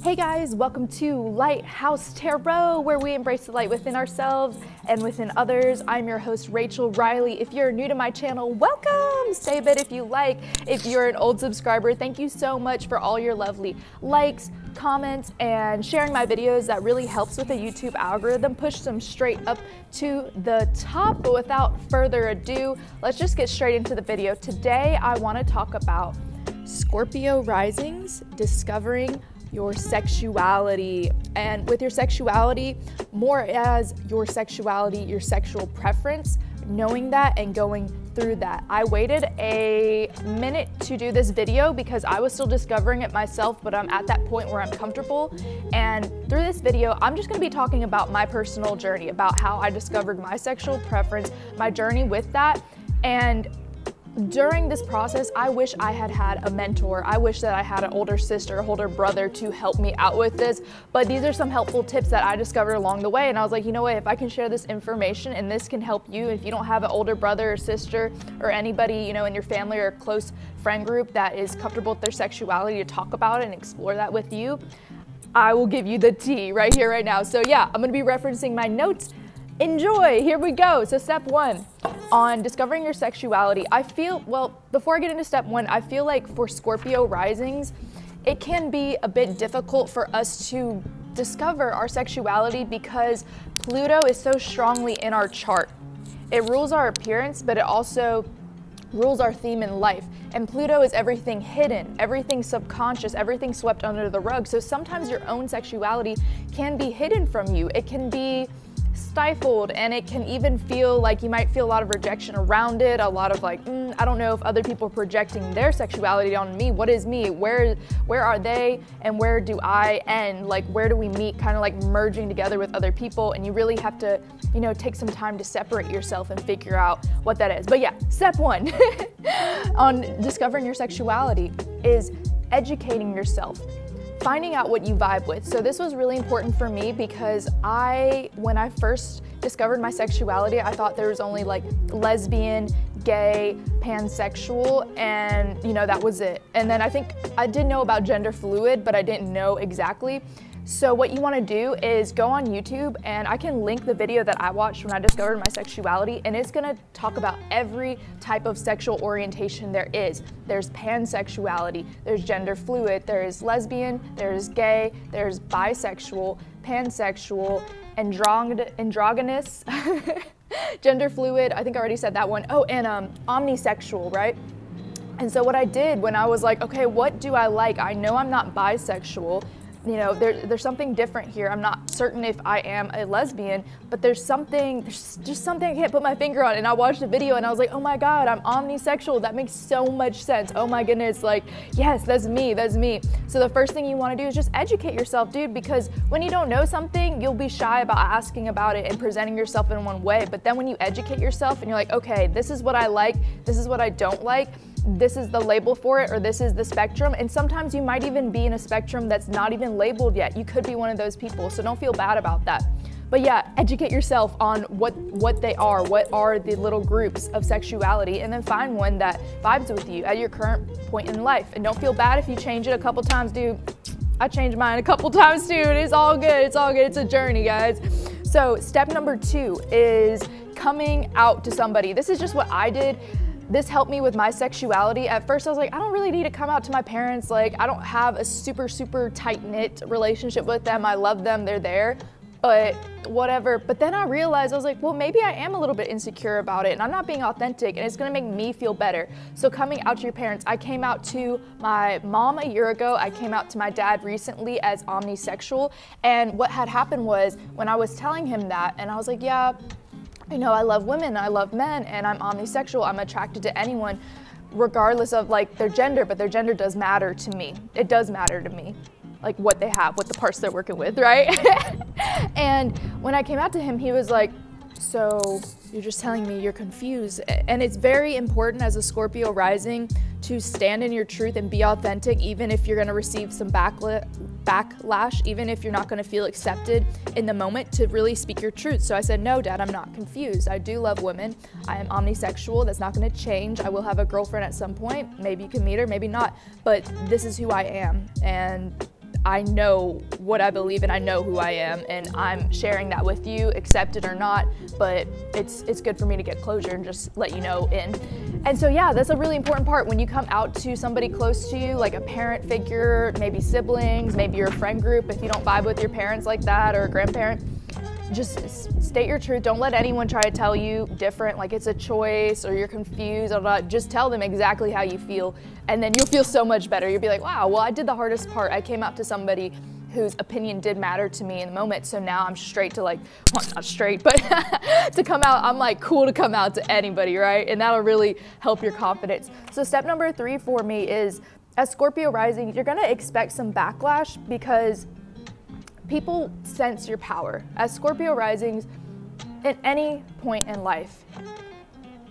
Hey guys, welcome to Lighthouse Tarot, where we embrace the light within ourselves and within others. I'm your host, Rachel Riley. If you're new to my channel, welcome! Stay a bit if you like. If you're an old subscriber, thank you so much for all your lovely likes, comments, and sharing my videos. That really helps with the YouTube algorithm, push them straight up to the top. But without further ado, let's just get straight into the video. Today, I want to talk about Scorpio Risings Discovering your sexuality. And with your sexuality, more as your sexuality, your sexual preference, knowing that and going through that. I waited a minute to do this video because I was still discovering it myself, but I'm at that point where I'm comfortable. And through this video, I'm just gonna be talking about my personal journey, about how I discovered my sexual preference, my journey with that. And during this process, I wish I had had a mentor. I wish that I had an older sister, older brother to help me out with this. But these are some helpful tips that I discovered along the way. And I was like, you know what, if I can share this information and this can help you, if you don't have an older brother or sister or anybody, you know, in your family or close friend group that is comfortable with their sexuality to talk about it and explore that with you, I will give you the tea right here, right now. So yeah, I'm gonna be referencing my notes. Enjoy, here we go. So step one, on discovering your sexuality. Before I get into step one, I feel like for Scorpio risings, it can be a bit difficult for us to discover our sexuality because Pluto is so strongly in our chart. It rules our appearance, but it also rules our theme in life. And Pluto is everything hidden, everything subconscious, everything swept under the rug. So sometimes your own sexuality can be hidden from you. It can be stifled, and it can even feel like you might feel a lot of rejection around it, a lot of like, I don't know if other people are projecting their sexuality on me. What is me? Where are they? And where do I end? Like, where do we meet? Kind of like merging together with other people, and you really have to, you know, take some time to separate yourself and figure out what that is. But yeah, step one on discovering your sexuality is educating yourself. Finding out what you vibe with. So this was really important for me because when I first discovered my sexuality, I thought there was only like lesbian, gay, pansexual, and you know, that was it. And then I think I did know about gender fluid, but I didn't know exactly. So what you want to do is go on YouTube, and I can link the video that I watched when I discovered my sexuality, and it's going to talk about every type of sexual orientation there is. There's pansexuality, there's gender fluid, there's lesbian, there's gay, there's bisexual, pansexual, androgynous, gender fluid, I think I already said that one. Oh, and omnisexual, right? And so what I did when I was like, okay, what do I like? I know I'm not bisexual. You know, there's something different here. I'm not certain if I am a lesbian, but there's just something I can't put my finger on. And I watched the video and I was like, oh my God, I'm omnisexual. That makes so much sense. Oh my goodness, like, yes, that's me, that's me. So the first thing you want to do is just educate yourself, dude, because when you don't know something, you'll be shy about asking about it and presenting yourself in one way. But then when you educate yourself and you're like, okay, this is what I like, this is what I don't like, this is the label for it, or this is the spectrum. And sometimes you might even be in a spectrum that's not even labeled yet. You could be one of those people, so don't feel bad about that. But yeah, educate yourself on what they are, what are the little groups of sexuality, and then find one that vibes with you at your current point in life. And don't feel bad if you change it a couple times, dude. I changed mine a couple times too, and it's all good, it's all good, it's a journey, guys. So step number two is coming out to somebody. This is just what I did. This helped me with my sexuality. At first I was like, I don't really need to come out to my parents. Like, I don't have a super, super tight-knit relationship with them. I love them, they're there, but whatever. But then I realized, I was like, well, maybe I am a little bit insecure about it and I'm not being authentic, and it's gonna make me feel better. So coming out to your parents, I came out to my mom a year ago. I came out to my dad recently as omnisexual. And what had happened was when I was telling him that, and I was like, yeah, you know, I love women, I love men, and I'm omnisexual. I'm attracted to anyone regardless of like their gender, but their gender does matter to me. It does matter to me, like what they have, what the parts they're working with, right? And when I came out to him, he was like, so you're just telling me you're confused. And it's very important as a Scorpio rising to stand in your truth and be authentic, even if you're gonna receive some backlash, even if you're not gonna feel accepted in the moment, to really speak your truth. So I said, no, Dad, I'm not confused. I do love women. I am omnisexual. That's not gonna change. I will have a girlfriend at some point. Maybe you can meet her, maybe not, but this is who I am. And I know what I believe and I know who I am, and I'm sharing that with you, accept it or not, but it's good for me to get closure and just let you know in. And so yeah, that's a really important part when you come out to somebody close to you, like a parent figure, maybe siblings, maybe your friend group, if you don't vibe with your parents like that, or a grandparent. Just state your truth. Don't let anyone try to tell you different, like it's a choice or you're confused. Just tell them exactly how you feel, and then you'll feel so much better. You'll be like, wow, well, I did the hardest part. I came out to somebody whose opinion did matter to me in the moment, so now I'm straight to like, well, not straight, but to come out, I'm like cool to come out to anybody, right? And that'll really help your confidence. So step number 3 for me is, as Scorpio rising, you're gonna expect some backlash because people sense your power. As Scorpio risings, at any point in life,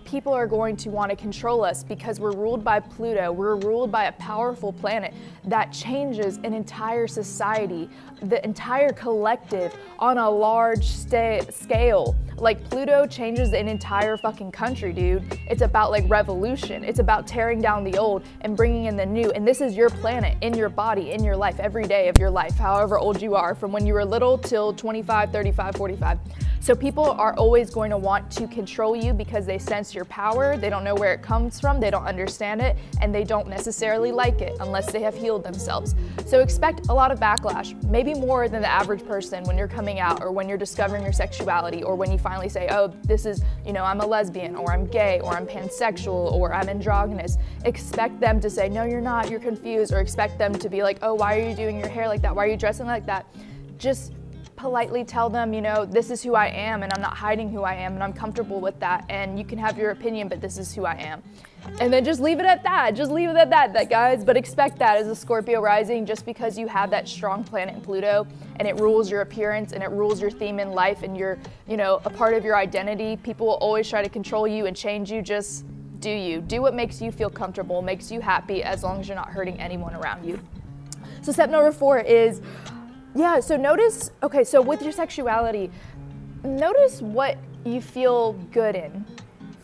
people are going to want to control us because we're ruled by Pluto. We're ruled by a powerful planet that changes an entire society, the entire collective on a large scale. Like Pluto changes an entire fucking country, dude. It's about like revolution. It's about tearing down the old and bringing in the new. And this is your planet in your body, in your life, every day of your life, however old you are, from when you were little till 25, 35, 45. So people are always going to want to control you because they sense your power. They don't know where it comes from. They don't understand it, and they don't necessarily like it unless they have healed themselves. So expect a lot of backlash, maybe more than the average person when you're coming out, or when you're discovering your sexuality, or when you finally say, oh, this is, you know, I'm a lesbian, or I'm gay, or I'm pansexual, or I'm androgynous. Expect them to say, no, you're not, you're confused, or expect them to be like, oh, why are you doing your hair like that? Why are you dressing like that? Just politely tell them, you know, this is who I am, and I'm not hiding who I am, and I'm comfortable with that, and you can have your opinion, but this is who I am. And then just leave it at that. Just leave it at that, guys. But expect that as a Scorpio rising, just because you have that strong planet in Pluto, and it rules your appearance, and it rules your theme in life, and you're, you know, a part of your identity. People will always try to control you and change you. Just do you. Do what makes you feel comfortable, makes you happy, as long as you're not hurting anyone around you. So step number 4 is, yeah, so notice, okay, so with your sexuality, notice what you feel good in.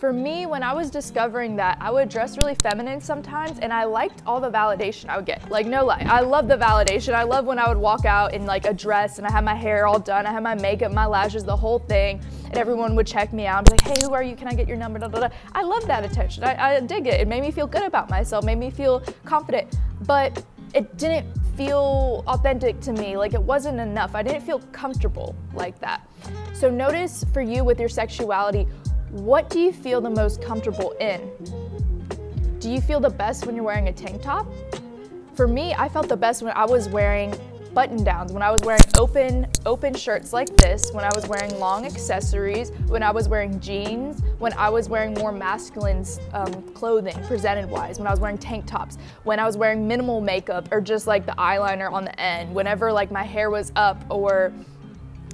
For me, when I was discovering that, I would dress really feminine sometimes, and I liked all the validation I would get. Like, no lie, I love the validation. I love when I would walk out in like a dress and I had my hair all done, I had my makeup, my lashes, the whole thing, and everyone would check me out and be like, hey, who are you? Can I get your number? Da, da, da. I love that attention. I dig it. It made me feel good about myself, made me feel confident, but it didn't feel authentic to me. Like, it wasn't enough. I didn't feel comfortable like that. So notice for you with your sexuality, what do you feel the most comfortable in? Do you feel the best when you're wearing a tank top? For me, I felt the best when I was wearing button downs, when I was wearing open shirts like this, when I was wearing long accessories, when I was wearing jeans, when I was wearing more masculine clothing presented wise, when I was wearing tank tops, when I was wearing minimal makeup or just like the eyeliner on the end, whenever like my hair was up, or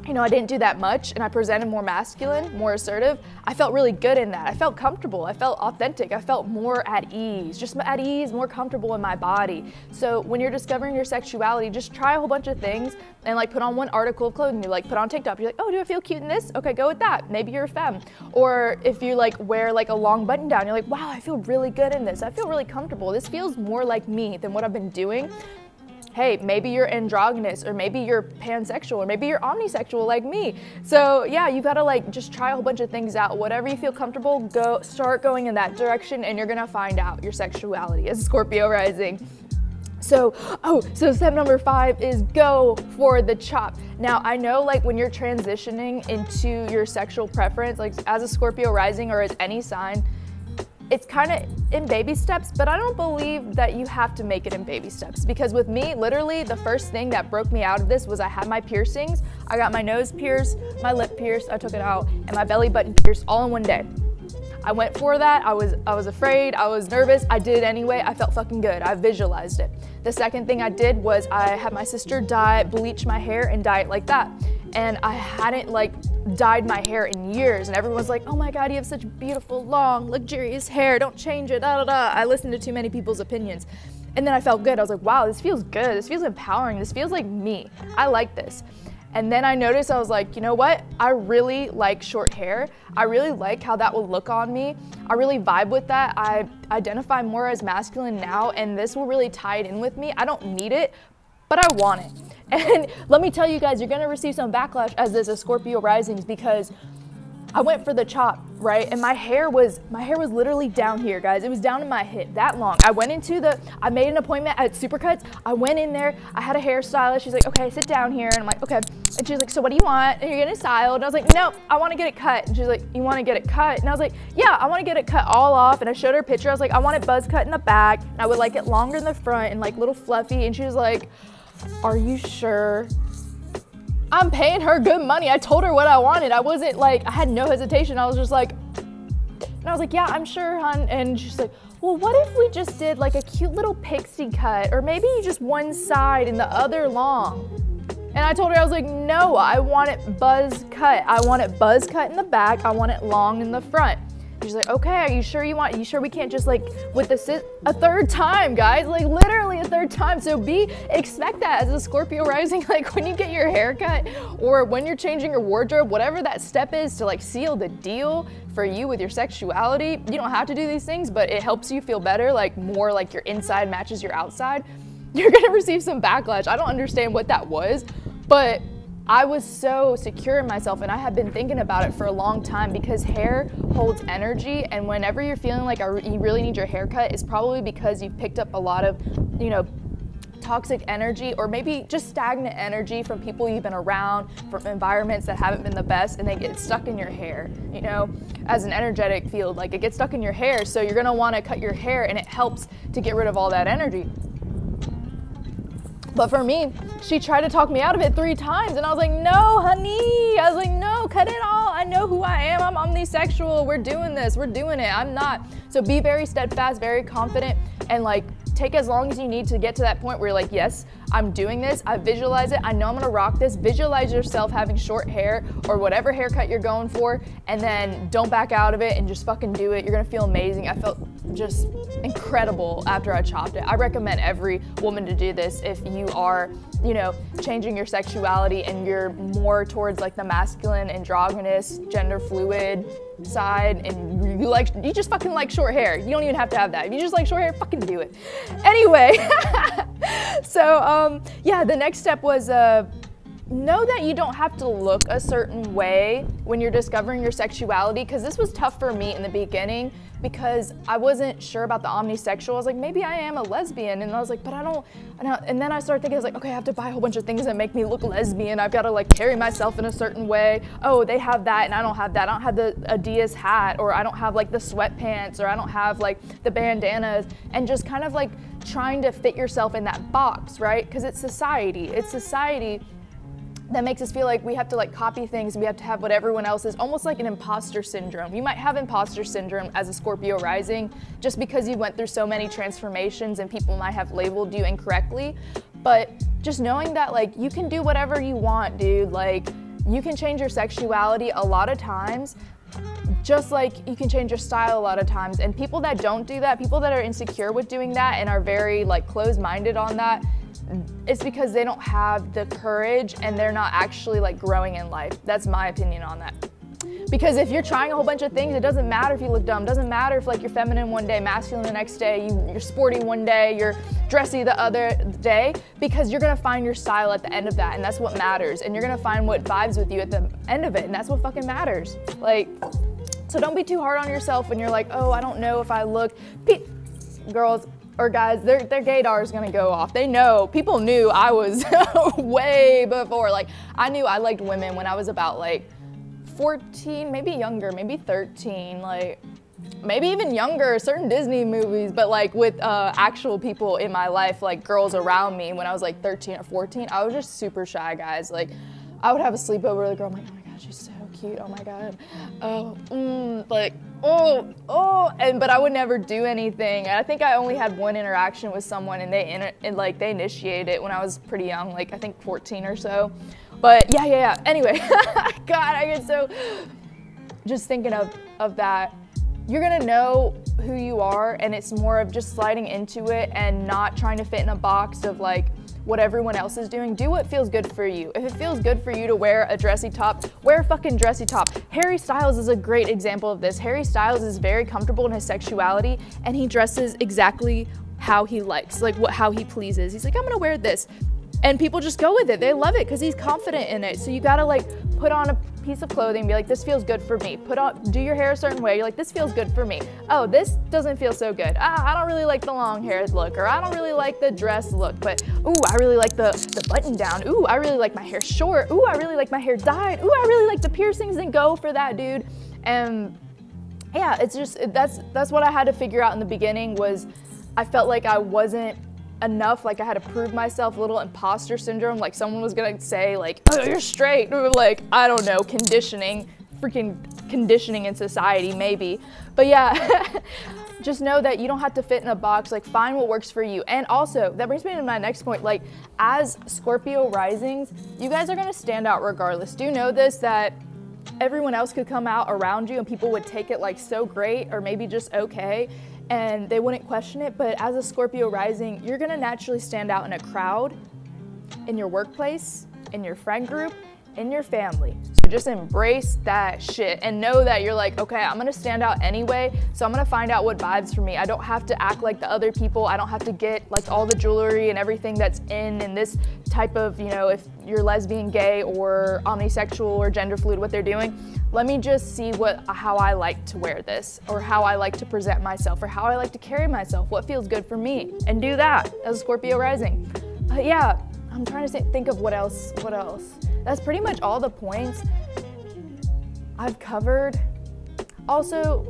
you know, I didn't do that much and I presented more masculine, more assertive, I felt really good in that. I felt comfortable, I felt authentic, I felt more at ease, just at ease, more comfortable in my body. So when you're discovering your sexuality, just try a whole bunch of things and like put on one article of clothing. You like put on tank top, you're like, oh, do I feel cute in this? Okay, go with that. Maybe you're a femme. Or if you like wear like a long button down, you're like, wow, I feel really good in this. I feel really comfortable. This feels more like me than what I've been doing. Hey, maybe you're androgynous, or maybe you're pansexual, or maybe you're omnisexual like me. So yeah, you gotta like just try a whole bunch of things out. Whatever you feel comfortable, start going in that direction, and you're gonna find out your sexuality as Scorpio rising. So step number 5 is go for the chop. Now, I know like when you're transitioning into your sexual preference, like as a Scorpio rising or as any sign, it's kind of in baby steps, but I don't believe that you have to make it in baby steps, because with me, literally the first thing that broke me out of this was I had my piercings. I got my nose pierced, my lip pierced, I took it out, and my belly button pierced all in one day. I went for that. I was afraid, I was nervous. I did it anyway. I felt fucking good. I visualized it. The second thing I did was I had my sister bleach my hair and dye it like that. And I hadn't like dyed my hair in years, and everyone's like, oh my God, you have such beautiful, long, luxurious hair, don't change it, da da da. I listened to too many people's opinions. And then I felt good. I was like, wow, this feels good. This feels empowering. This feels like me. I like this. And then I noticed, I was like, you know what? I really like short hair. I really like how that will look on me. I really vibe with that. I identify more as masculine now, and this will really tie it in with me. I don't need it, but I want it. And let me tell you guys, you're gonna receive some backlash as this is Scorpio Risings, because I went for the chop, right? And my hair was literally down here, guys. It was down to my hip, that long. I made an appointment at Supercuts. I went in there, I had a hairstylist. She's like, okay, sit down here. And I'm like, okay. And she's like, so what do you want? And you're getting styled. And I was like, no, I want to get it cut. And she's like, you want to get it cut? And I was like, yeah, I want to get it cut all off. And I showed her a picture. I was like, I want it buzz cut in the back. And I would like it longer in the front and like little fluffy. And she was like, are you sure? I'm paying her good money. I told her what I wanted. I wasn't like, I had no hesitation. I was just like, and I was like, yeah, I'm sure, hon. And she's like, well, what if we just did like a cute little pixie cut, or maybe just one side and the other long? And I told her, I was like, no, I want it buzz cut. I want it buzz cut in the back. I want it long in the front. She's like, okay, are you sure you sure we can't just like with a third time, guys? Like literally a third time. So expect that as a Scorpio rising, like when you get your hair cut or when you're changing your wardrobe, whatever that step is to like seal the deal for you with your sexuality. You don't have to do these things, but it helps you feel better, like more like your inside matches your outside. You're gonna receive some backlash. I don't understand what that was, but I was so secure in myself, and I had been thinking about it for a long time, because hair holds energy, and whenever you're feeling like you really need your haircut, it's probably because you've picked up a lot of, you know, toxic energy, or maybe just stagnant energy from people you've been around, from environments that haven't been the best, and they get stuck in your hair, you know, as an energetic field, like it gets stuck in your hair. So you're gonna wanna cut your hair, and it helps to get rid of all that energy. But for me, she tried to talk me out of it 3 times, and I was like, no, honey. I was like, no, cut it all. I know who I am. I'm omnisexual. We're doing this. We're doing it. I'm not. So be very steadfast, very confident, and like take as long as you need to get to that point where you're like, yes, I'm doing this. I visualize it. I know I'm gonna rock this. Visualize yourself having short hair or whatever haircut you're going for, and then don't back out of it and just fucking do it. You're gonna feel amazing. I felt just incredible after I chopped it. I recommend every woman to do this if you are, you know, changing your sexuality and you're more towards like the masculine, androgynous, gender fluid side, and you just fucking like short hair. You don't even have to have that. If you just like short hair, fucking do it. Anyway, so yeah, the next step was know that you don't have to look a certain way when you're discovering your sexuality, because this was tough for me in the beginning because I wasn't sure about the omnisexual. I was like, maybe I am a lesbian, and I was like, but I don't, and then I started thinking, I was like, okay, I have to buy a whole bunch of things that make me look lesbian. I've got to like carry myself in a certain way. Oh, they have that and I don't have that. I don't have the Adidas hat, or I don't have like the sweatpants, or I don't have like the bandanas, and just kind of like trying to fit yourself in that box, right? Because it's society. It's society that makes us feel like we have to like copy things, and we have to have what everyone else is, almost like an imposter syndrome. You might have imposter syndrome as a Scorpio rising just because you went through so many transformations and people might have labeled you incorrectly. But just knowing that like you can do whatever you want, dude. Like you can change your sexuality a lot of times, just like you can change your style a lot of times. And people that don't do that, people that are insecure with doing that and are very like closed-minded on that, it's because they don't have the courage and they're not actually like growing in life. That's my opinion on that. Because if you're trying a whole bunch of things, it doesn't matter if you look dumb. It doesn't matter if like you're feminine one day, masculine the next day, you're sporty one day, you're dressy the other day, because you're gonna find your style at the end of that, and that's what matters. And you're gonna find what vibes with you at the end of it, and that's what fucking matters. Like, so don't be too hard on yourself when you're like, oh, I don't know if I look, girls, or guys, their gaydar is gonna go off. They know, people knew I was way before. Like, I knew I liked women when I was about like 14, maybe younger, maybe 13, like maybe even younger, certain Disney movies, but like with actual people in my life, like girls around me when I was like 13 or 14, I was just super shy, guys. Like, I would have a sleepover with a girl, I'm like, oh my God, she's so cute, oh my God. But I would never do anything. And I think I only had one interaction with someone, and they initiated it when I was pretty young, like I think 14 or so. But yeah. Anyway, God, I get so, just thinking of that. You're gonna know who you are, and it's more of just sliding into it and not trying to fit in a box of like what everyone else is doing. Do what feels good for you. If it feels good for you to wear a dressy top, wear a fucking dressy top. Harry Styles is a great example of this. Harry Styles is very comfortable in his sexuality, and he dresses exactly how he likes, like how he pleases. He's like, I'm gonna wear this. And people just go with it. They love it because he's confident in it. So you gotta like put on a piece of clothing and be like, this feels good for me. Do your hair a certain way. You're like, this feels good for me. Oh, this doesn't feel so good. I don't really like the long hair look, or I don't really like the dress look, but ooh, I really like the button down. Ooh, I really like my hair short. Ooh, I really like my hair dyed. Ooh, I really like the piercings, and go for that, dude. And yeah, it's just, that's what I had to figure out in the beginning. Was I felt like I wasn't enough, like I had to prove myself, a little imposter syndrome, like someone was gonna say like, oh, you're straight, or like, I don't know, freaking conditioning in society maybe. But yeah, just know that you don't have to fit in a box, like find what works for you. And also, that brings me to my next point, like as Scorpio risings, you guys are gonna stand out regardless. Do know this, that everyone else could come out around you and people would take it like so great, or maybe just okay, and they wouldn't question it. But as a Scorpio rising, you're gonna naturally stand out in a crowd, in your workplace, in your friend group, in your family. So just embrace that shit and know that you're like, okay, I'm gonna stand out anyway, so I'm gonna find out what vibes for me. I don't have to act like the other people. I don't have to get like all the jewelry and everything that's in this type of, you know, if you're lesbian, gay, or omnisexual, or gender fluid, what they're doing. Let me just see how I like to wear this, or how I like to present myself, or how I like to carry myself, what feels good for me, and do that as a Scorpio rising. But yeah, I'm trying to think of what else. That's pretty much all the points I've covered. Also,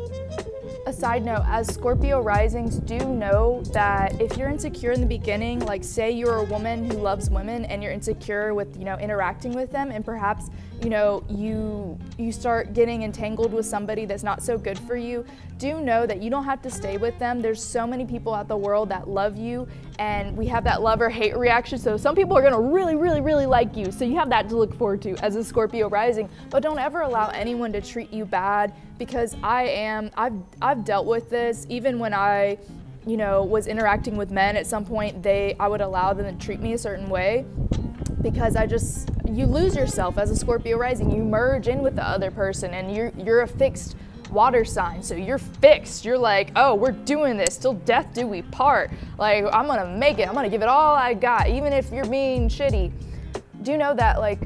a side note, as Scorpio risings, do know that if you're insecure in the beginning, like say you're a woman who loves women and you're insecure with, you know, interacting with them, and perhaps, you know, you start getting entangled with somebody that's not so good for you, do know that you don't have to stay with them. There's so many people out the world that love you, and we have that love or hate reaction. So some people are gonna really, really, really like you. So you have that to look forward to as a Scorpio rising, but don't ever allow anyone to treat you bad, because I've dealt with this. Even when I, you know, was interacting with men, at some point I would allow them to treat me a certain way, because you lose yourself as a Scorpio rising. You merge in with the other person, and you're a fixed water sign, so you're fixed. You're like, oh, we're doing this till death do we part. Like, I'm gonna make it. I'm gonna give it all I got, even if you're being shitty. Do know that, like,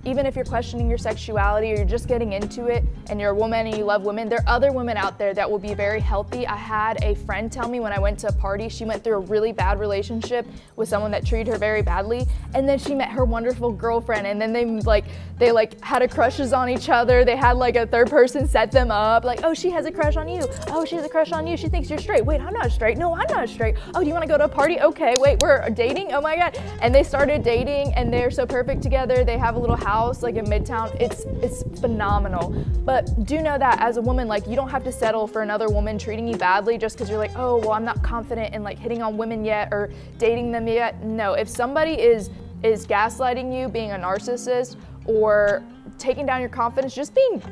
even if you're questioning your sexuality, or you're just getting into it and you're a woman and you love women, there are other women out there that will be very healthy. I had a friend tell me when I went to a party, she went through a really bad relationship with someone that treated her very badly, and then she met her wonderful girlfriend, and then they had crushes on each other. They had like a third person set them up, like, oh, she has a crush on you. Oh, she has a crush on you. She thinks you're straight. Wait, I'm not straight. No, I'm not straight. Oh, do you want to go to a party? Okay, wait, we're dating? Oh my God. And they started dating, and they're so perfect together. They have a little house like in Midtown. It's phenomenal. But do know that as a woman, like, you don't have to settle for another woman treating you badly just because you're like, oh, well, I'm not confident in like hitting on women yet, or dating them yet. No, if somebody is gaslighting you, being a narcissist, or taking down your confidence, just being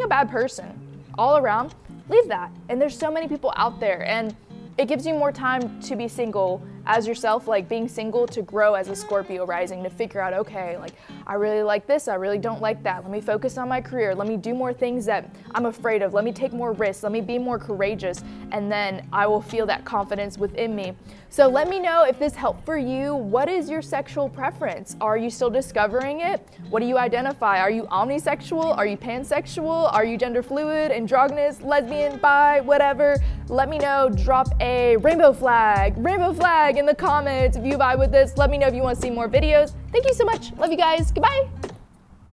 a bad person all around, leave that. And there's so many people out there, and it gives you more time to be single as yourself, like being single, to grow as a Scorpio rising, to figure out, okay, like, I really like this, I really don't like that. Let me focus on my career. Let me do more things that I'm afraid of. Let me take more risks. Let me be more courageous. And then I will feel that confidence within me. So let me know if this helped for you. What is your sexual preference? Are you still discovering it? What do you identify? Are you omnisexual? Are you pansexual? Are you gender fluid, androgynous, lesbian, bi, whatever? Let me know. Drop a rainbow flag in the comments if you vibe with this. Let me know if you want to see more videos. Thank you so much. Love you guys. Goodbye.